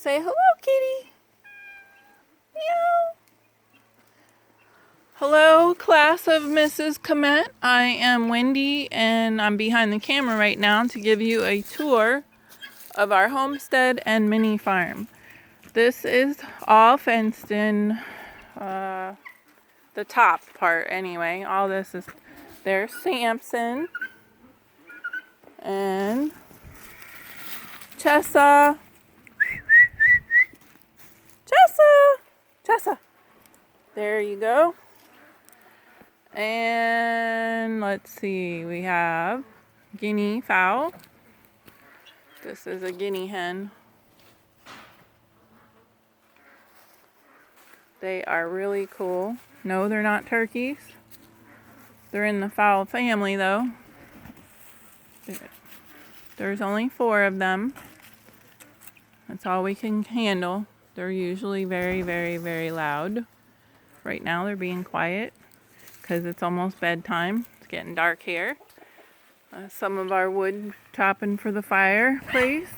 Say hello, kitty. Meow. Hello, class of Mrs. Comet. I am Wendy, and I'm behind the camera right now to give you a tour of our homestead and mini farm. This is all fenced in, the top part anyway. All this is, there's Samson and Chessa. Chessa. There you go. And let's see, we have guinea fowl. This is a guinea hen. They are really cool. No, they're not turkeys. They're in the fowl family though. There's only 4 of them. That's all we can handle. They're usually very, very, very loud. Right now they're being quiet because it's almost bedtime. It's getting dark here. Some of our wood chopping for the fireplace.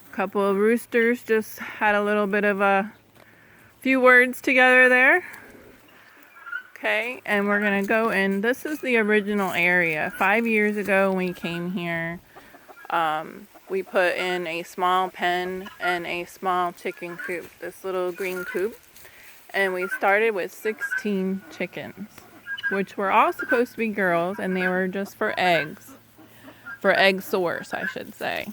A couple of roosters just had a little bit of a few words together there. Okay, and we're gonna go in. This is the original area. 5 years ago when we came here, we put in a small pen and a small chicken coop, this little green coop. And we started with 16 chickens, which were all supposed to be girls, and they were just for eggs. For egg source, I should say.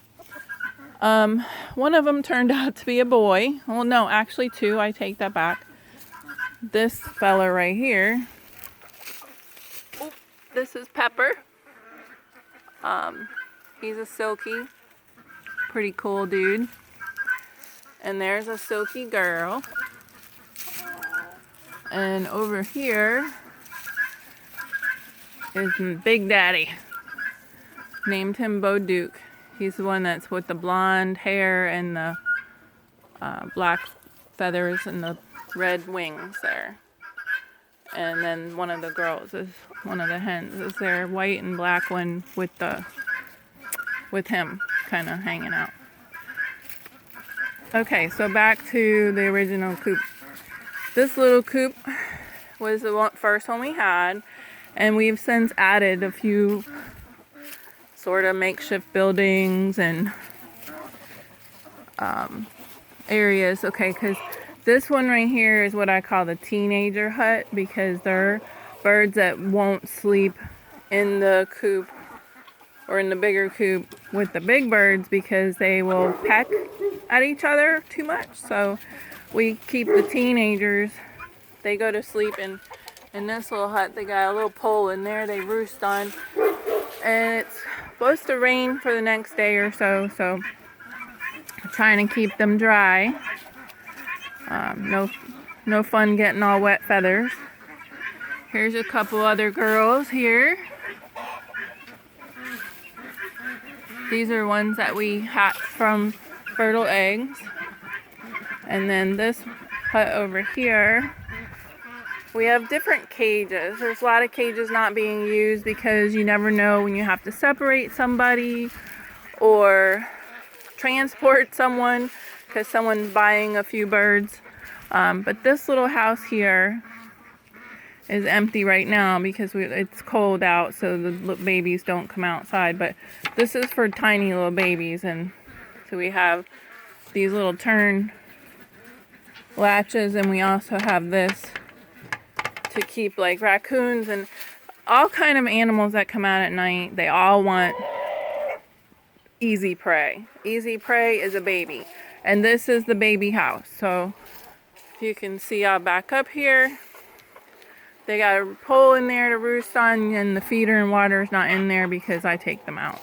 One of them turned out to be a boy. Well, no, actually 2. I take that back. This fella right here. Oh, this is Pepper. He's a silky, pretty cool dude. And there's a silky girl. And over here is Big Daddy. Named him Bo Duke. He's the one that's with the blonde hair and the black feathers and the red wings there. And then one of the girls is one of the hens. Is there white and black one with him kind of hanging out. Okay, so back to the original coop. This little coop was the first one we had, and we've since added a few sort of makeshift buildings and areas. Okay, because this one right here is what I call the teenager hut, because they're birds that won't sleep in the coop or in the bigger coop with the big birds because they will peck at each other too much. So we keep the teenagers, they go to sleep in this little hut. They got a little pole in there they roost on. And it's supposed to rain for the next day or so, so I'm trying to keep them dry. No fun getting all wet feathers. Here's a couple other girls here. These are ones that we hatched from fertile eggs. And then this hut over here, we have different cages. There's a lot of cages not being used because you never know when you have to separate somebody or transport someone because someone's buying a few birds. But this little house here is empty right now because it's cold out, so the babies don't come outside. But this is for tiny little babies, and so we have these little turn latches, and we also have this to keep like raccoons and all kind of animals that come out at night. They all want easy prey. Easy prey is a baby, and this is the baby house. So if you can see, I'll back up here. They got a pole in there to roost on, and the feeder and water is not in there because I take them out.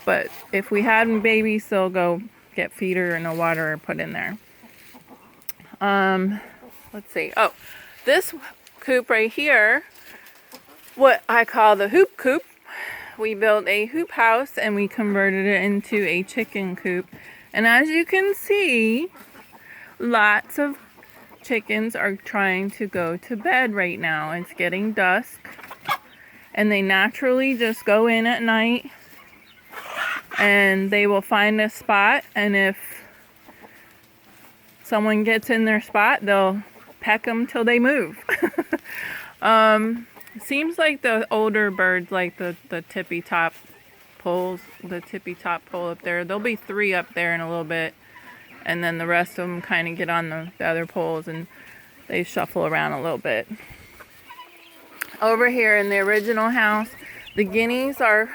But if we had babies, they'll go get feeder and the water put in there. Let's see. Oh, this coop right here, what I call the hoop coop. We built a hoop house and we converted it into a chicken coop. And as you can see, lots of chickens are trying to go to bed right now. It's getting dusk, and they naturally just go in at night, and they will find a spot, and if someone gets in their spot, they'll peck them till they move. Seems like the older birds, like the tippy top poles, the tippy top pole up there, there'll be 3 up there in a little bit, and then the rest of them kind of get on the other poles and they shuffle around a little bit. Over here in the original house, the guineas are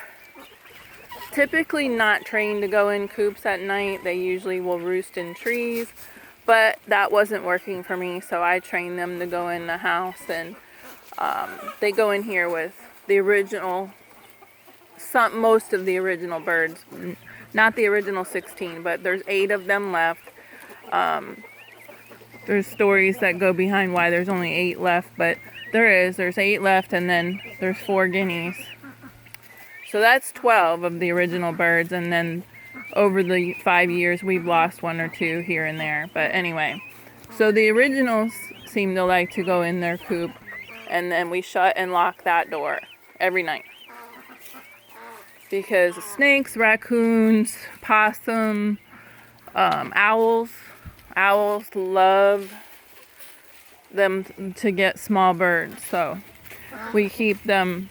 typically not trained to go in coops at night. They usually will roost in trees, but that wasn't working for me, so I trained them to go in the house, and they go in here with the original, most of the original birds, not the original 16, but there's 8 of them left. There's stories that go behind why there's only 8 left, but there's 8 left, and then there's 4 guineas. So that's 12 of the original birds, and then over the 5 years we've lost 1 or 2 here and there. But anyway, so the originals seem to like to go in their coop, and then we shut and lock that door every night. Because snakes, raccoons, possum, owls love them to get small birds, so we keep them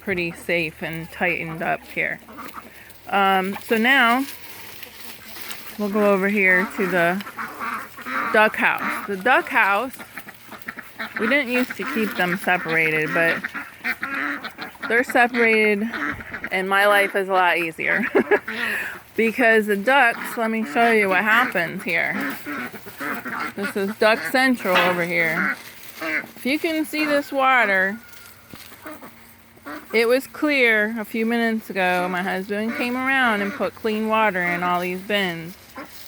pretty safe and tightened up here. So now we'll go over here to the duck house. The duck house, we didn't used to keep them separated, but they're separated and my life is a lot easier. Because the ducks, let me show you what happens here. This is Duck Central over here. If you can see this water, it was clear a few minutes ago. My husband came around and put clean water in all these bins.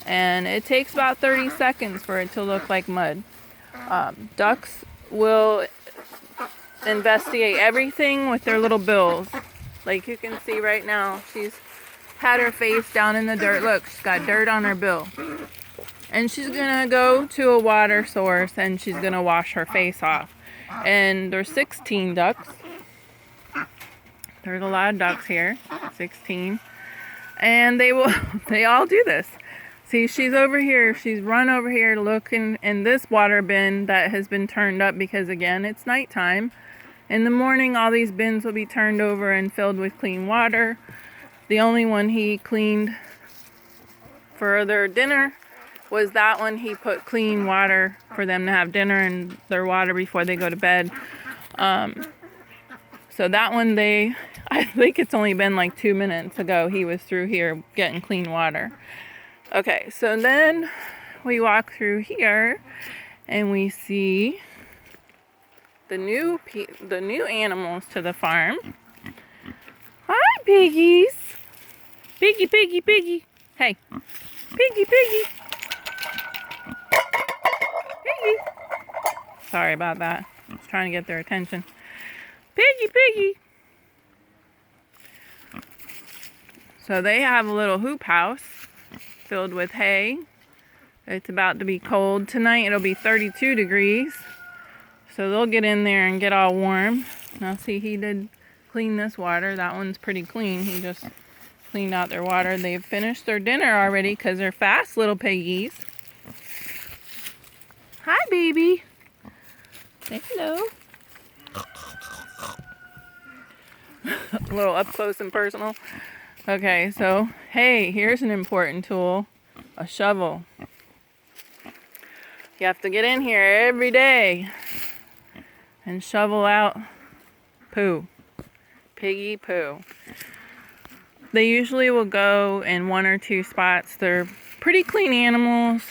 And it takes about 30 seconds for it to look like mud. Ducks will investigate everything with their little bills. Like you can see right now, she's had her face down in the dirt. Look, she's got dirt on her bill. And she's gonna go to a water source and she's gonna wash her face off. And there's 16 ducks. There's a lot of ducks here, 16. And they all do this. See, she's over here, she's run over here to look in this water bin that has been turned up because again, it's nighttime. In the morning, all these bins will be turned over and filled with clean water. The only one he cleaned for their dinner was that one. He put clean water for them to have dinner and their water before they go to bed. So that one I think it's only been like 2 minutes ago he was through here getting clean water. Okay, so then we walk through here and we see the new animals to the farm. Hi, piggies. Piggy, piggy, piggy. Hey, piggy, piggy. Piggy. Sorry about that. I was trying to get their attention. Piggy, piggy. So they have a little hoop house filled with hay. It's about to be cold tonight. It'll be 32 degrees. So they'll get in there and get all warm. Now see, he did clean this water. That one's pretty clean. He just cleaned out their water. They've finished their dinner already because they're fast little piggies. Hi, baby. Say hello. A little up close and personal. Okay, so, hey, here's an important tool. A shovel. You have to get in here every day and shovel out poo. Piggy poo. They usually will go in 1 or 2 spots. They're pretty clean animals.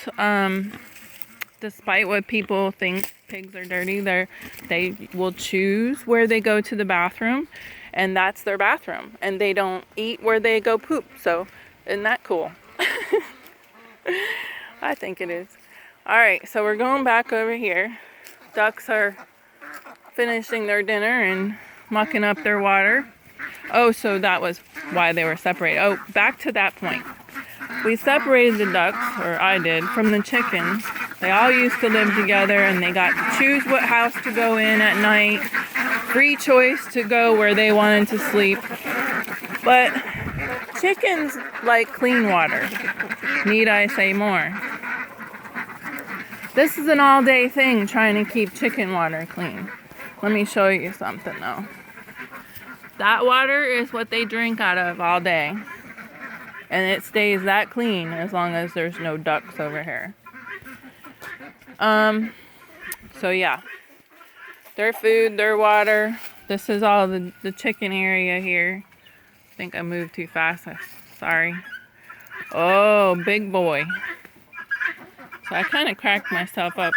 Despite what people think pigs are dirty, they will choose where they go to the bathroom, and that's their bathroom. And they don't eat where they go poop. So, isn't that cool? I think it is. Alright, so we're going back over here. Ducks are finishing their dinner and mucking up their water. Oh, so that was why they were separated. Oh, back to that point. We separated the ducks, or I did, from the chickens. They all used to live together and they got to choose what house to go in at night. Free choice to go where they wanted to sleep. But chickens like clean water. Need I say more? This is an all-day thing trying to keep chicken water clean. Let me show you something though. That water is what they drink out of all day. And it stays that clean as long as there's no ducks over here. So yeah. Their food, their water. This is all the chicken area here. I think I moved too fast. Sorry. Oh, big boy. So I kind of cracked myself up.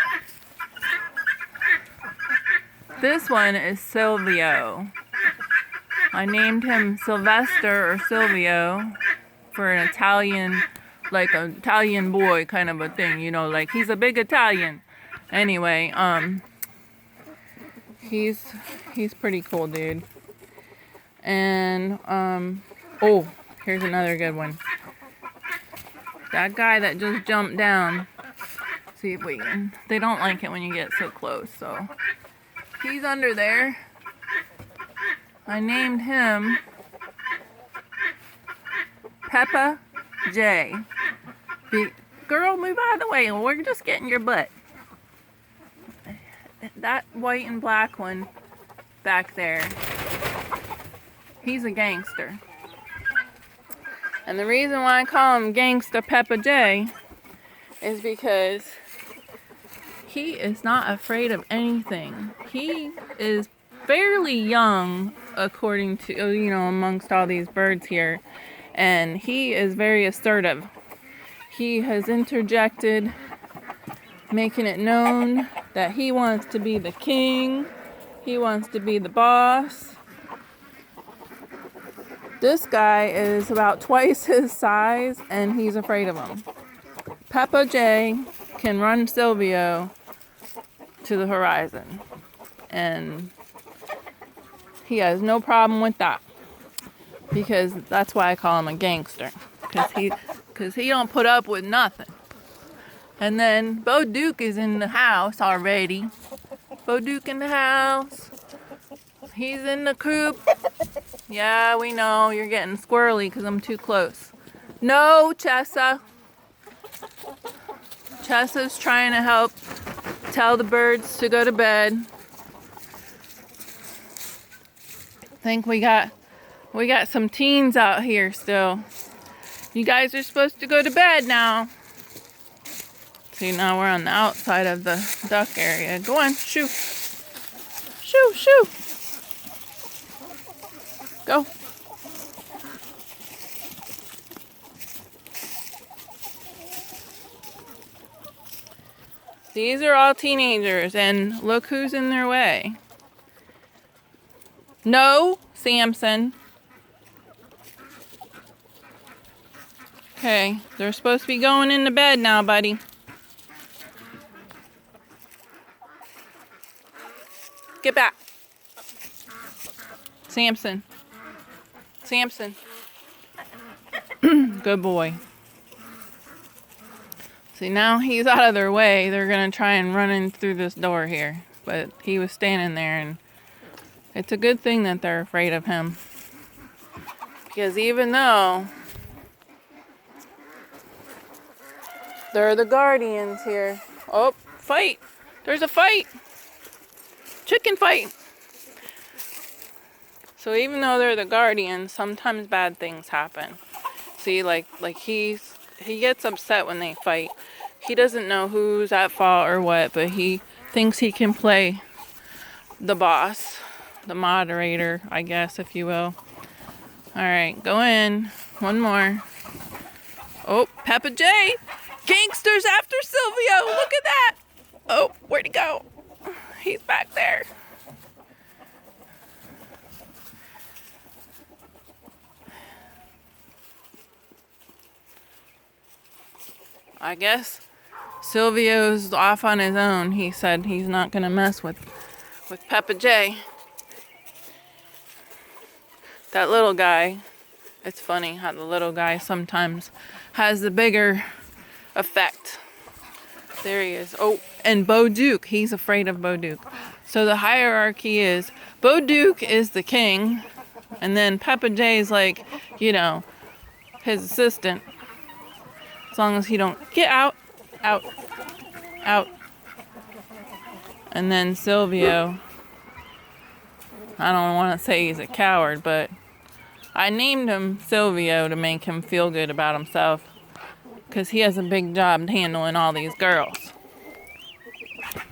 This one is Silvio. I named him Sylvester or Silvio for an Italian, like an Italian boy kind of a thing, you know, like he's a big Italian. Anyway, he's pretty cool, dude. And oh, here's another good one. That guy that just jumped down. See if we can. They don't like it when you get so close, so he's under there. I named him Peppa J. Girl, move out of the way. We're just getting your butt. That white and black one back there, he's a gangster. And the reason why I call him Gangsta Peppa J is because he is not afraid of anything. He is fairly young, according to, you know, amongst all these birds here. And he is very assertive. He has interjected, making it known that he wants to be the king. He wants to be the boss. This guy is about twice his size, and he's afraid of him. Peppa J can run Silvio to the horizon, and he has no problem with that, because that's why I call him a gangster, because he don't put up with nothing. And then Bo Duke is in the house already. Bo Duke in the house. He's in the coop. Yeah, we know you're getting squirrely because I'm too close. No, Chessa. Chessa's trying to help tell the birds to go to bed. I think we got some teens out here still. You guys are supposed to go to bed now. See, now we're on the outside of the duck area. Go on, shoo. Shoo, shoo. Go. These are all teenagers, and look who's in their way. No, Samson. Okay, they're supposed to be going into bed now, buddy. Get back. Samson. Samson. Good boy. See, now he's out of their way. They're going to try and run in through this door here. But he was standing there, and it's a good thing that they're afraid of him. Because even though they're the guardians here. Oh, fight. There's a fight. Chicken fight. So even though they're the guardians, sometimes bad things happen. See, like he gets upset when they fight. He doesn't know who's at fault or what, but he thinks he can play the boss, the moderator, I guess, if you will. All right, go in. One more. Oh, Peppa J. Gangsters after Silvio. Look at that. Oh, where'd he go? He's back there. I guess Silvio's off on his own. He said he's not going to mess with Peppa J. That little guy, it's funny how the little guy sometimes has the bigger effect. There he is. Oh, and Bo Duke. He's afraid of Bo Duke. So the hierarchy is Bo Duke is the king, and then Peppa J is like, you know, his assistant. As long as he don't get out, out, out. And then Silvio, I don't want to say he's a coward, but I named him Silvio to make him feel good about himself, because he has a big job handling all these girls.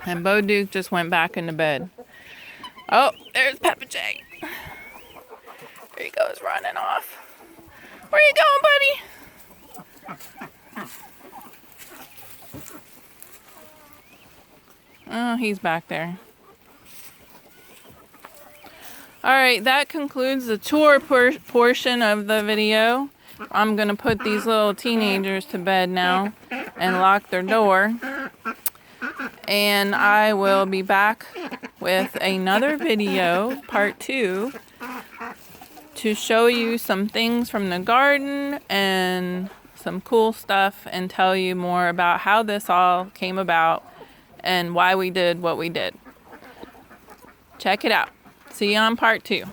And Bo Duke just went back into bed. Oh, there's Peppa J. There he goes running off. Where you going, buddy? Oh, he's back there. Alright, that concludes the tour portion of the video. I'm going to put these little teenagers to bed now and lock their door. And I will be back with another video, part 2, to show you some things from the garden and some cool stuff, and tell you more about how this all came about and why we did what we did. Check it out. See you on part 2.